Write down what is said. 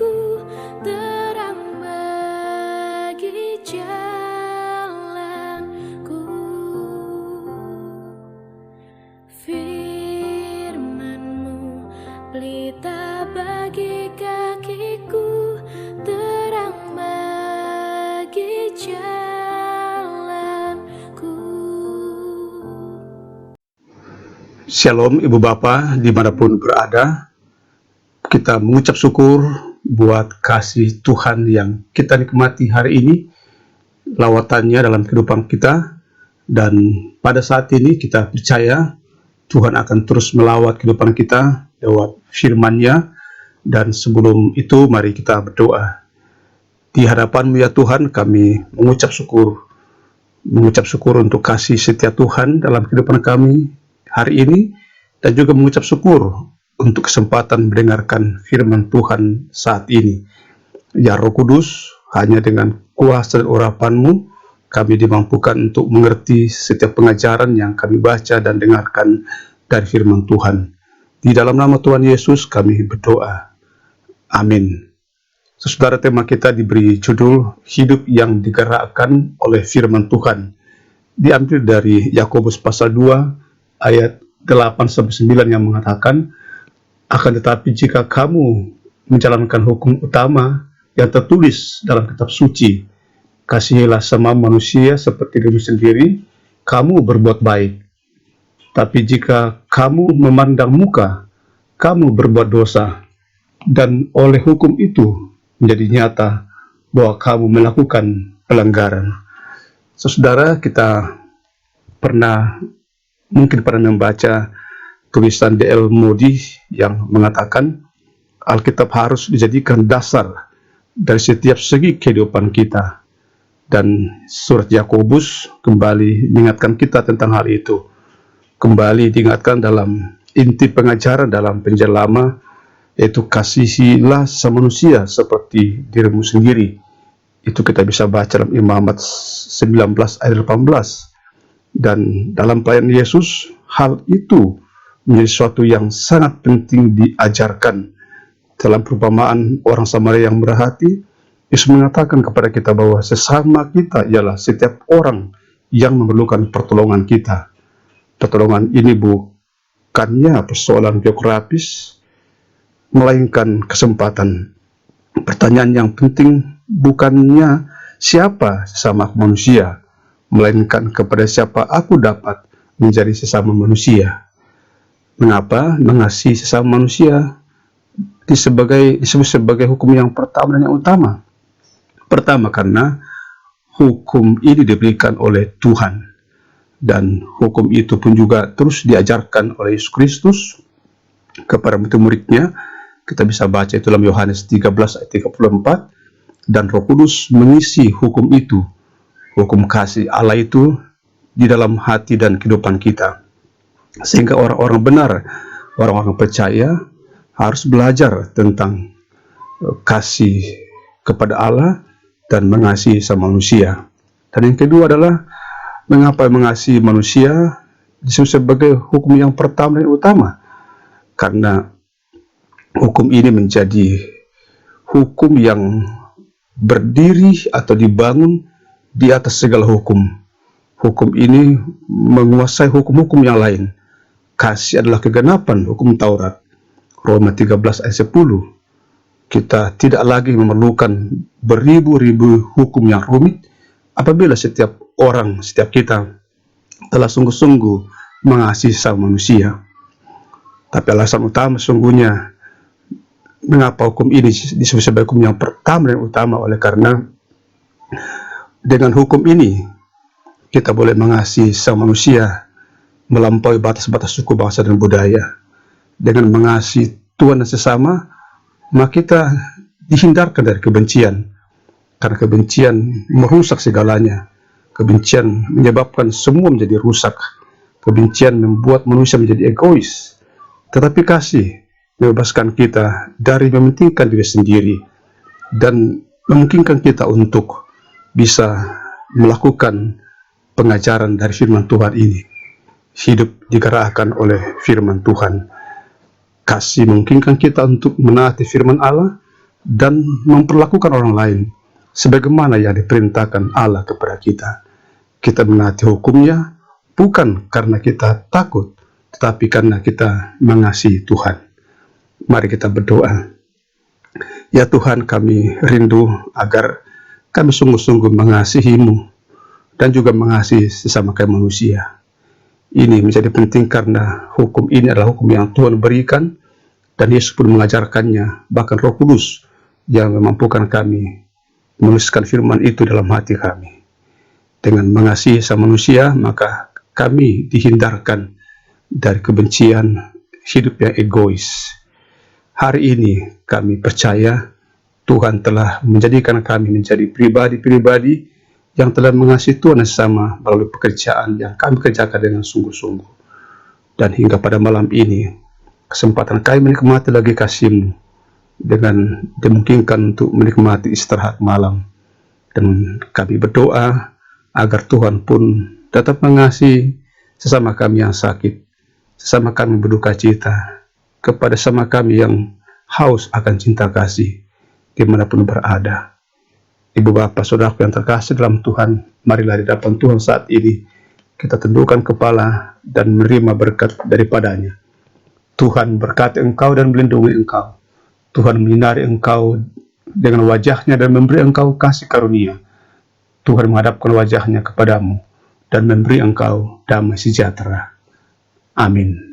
kakiku, terang bagi jalanku. Firman-Mu pelita bagi kakiku, terang bagi jalanku. Shalom Ibu Bapa dimanapun berada, kita mengucap syukur buat kasih Tuhan yang kita nikmati hari ini, lawatannya dalam kehidupan kita, dan pada saat ini kita percaya Tuhan akan terus melawat kehidupan kita lewat firman-Nya. Dan sebelum itu mari kita berdoa. Di hadapan-Mu ya Tuhan, kami mengucap syukur untuk kasih setia Tuhan dalam kehidupan kami hari ini, dan juga mengucap syukur untuk kesempatan mendengarkan firman Tuhan saat ini. Ya Roh Kudus, hanya dengan kuasa dan urapan-Mu kami dimampukan untuk mengerti setiap pengajaran yang kami baca dan dengarkan dari firman Tuhan. Di dalam nama Tuhan Yesus kami berdoa. Amin. Saudara, tema kita diberi judul Hidup yang Digerakkan oleh Firman Tuhan. Diambil dari Yakobus pasal 2 ayat 8-9 yang mengatakan, akan tetapi jika kamu menjalankan hukum utama yang tertulis dalam kitab suci, kasihilah sama manusia seperti dirimu sendiri, kamu berbuat baik. Tapi jika kamu memandang muka, kamu berbuat dosa, dan oleh hukum itu menjadi nyata bahwa kamu melakukan pelanggaran. Saudara, kita mungkin pernah membaca tulisan D.L. Moody yang mengatakan Alkitab harus dijadikan dasar dari setiap segi kehidupan kita. Dan surat Yakobus kembali mengingatkan kita tentang hal itu. Kembali diingatkan dalam inti pengajaran dalam Perjanjian Lama, yaitu kasihilah sama manusia seperti dirimu sendiri. Itu kita bisa baca dalam Imamat 19 ayat 18. Dan dalam pelayanan Yesus, hal itu menjadi sesuatu yang sangat penting diajarkan. Dalam perumpamaan orang Samaria yang murah hati, Yesus mengatakan kepada kita bahwa sesama kita ialah setiap orang yang memerlukan pertolongan kita. Pertolongan ini bukannya persoalan geografis, melainkan kesempatan. Pertanyaan yang penting bukannya siapa sesama manusia, melainkan kepada siapa aku dapat menjadi sesama manusia. Mengapa mengasihi sesama manusia disebut sebagai hukum yang pertama dan yang utama? Pertama, karena hukum ini diberikan oleh Tuhan, dan hukum itu pun juga terus diajarkan oleh Yesus Kristus kepada murid-muridnya. Kita bisa baca itu dalam Yohanes 13 ayat 34, dan Roh Kudus mengisi hukum itu, hukum kasih Allah itu di dalam hati dan kehidupan kita. Sehingga orang-orang benar, orang-orang percaya harus belajar tentang kasih kepada Allah dan mengasihi sama manusia. Dan yang kedua adalah, mengapa mengasihi manusia disebut sebagai hukum yang pertama dan utama? Karena hukum ini menjadi hukum yang berdiri atau dibangun di atas segala hukum. Hukum ini menguasai hukum-hukum yang lain. Kasih adalah kegenapan hukum Taurat. Roma 13 ayat 10. Kita tidak lagi memerlukan beribu-ribu hukum yang rumit apabila setiap kita telah sungguh-sungguh mengasihi sama manusia. Tapi alasan utama sesungguhnya mengapa hukum ini disebut sebagai hukum yang pertama dan utama, oleh karena dengan hukum ini kita boleh mengasihi sama manusia melampaui batas-batas suku, bangsa, dan budaya. Dengan mengasihi Tuhan dan sesama, maka kita dihindarkan dari kebencian, karena kebencian merusak segalanya. Kebencian menyebabkan semua menjadi rusak. Kebencian membuat manusia menjadi egois. Tetapi kasih membebaskan kita dari mementingkan diri sendiri dan memungkinkan kita untuk bisa melakukan pengajaran dari firman Tuhan ini. Hidup digerakkan oleh firman Tuhan. Kasih memungkinkan kita untuk menaati firman Allah dan memperlakukan orang lain sebagaimana yang diperintahkan Allah kepada kita. Kita menaati hukum-Nya bukan karena kita takut, tetapi karena kita mengasihi Tuhan. Mari kita berdoa. Ya Tuhan, kami rindu agar kami sungguh-sungguh mengasihi-Mu dan juga mengasihi sesama kami manusia. Ini menjadi penting karena hukum ini adalah hukum yang Tuhan berikan, dan Yesus pun mengajarkannya, bahkan Roh Kudus yang memampukan kami menuliskan firman itu dalam hati kami. Dengan mengasihi sesama manusia, maka kami dihindarkan dari kebencian hidup yang egois. Hari ini kami percaya Tuhan telah menjadikan kami menjadi pribadi-pribadi yang telah mengasihi Tuhan sesama melalui pekerjaan yang kami kerjakan dengan sungguh-sungguh. Dan hingga pada malam ini, kesempatan kami menikmati lagi kasih-Mu dengan dimungkinkan untuk menikmati istirahat malam. Dan kami berdoa agar Tuhan pun tetap mengasihi sesama kami yang sakit, sesama kami berduka cita, kepada sama kami yang haus akan cinta kasih dimanapun berada. Ibu Bapa Saudaraku yang terkasih dalam Tuhan, marilah di hadapan Tuhan saat ini kita tundukkan kepala dan menerima berkat daripadanya. Tuhan berkati engkau dan melindungi engkau. Tuhan menyinari engkau dengan wajah-Nya dan memberi engkau kasih karunia. Tuhan menghadapkan wajah-Nya kepadamu dan memberi engkau damai sejahtera. Amin.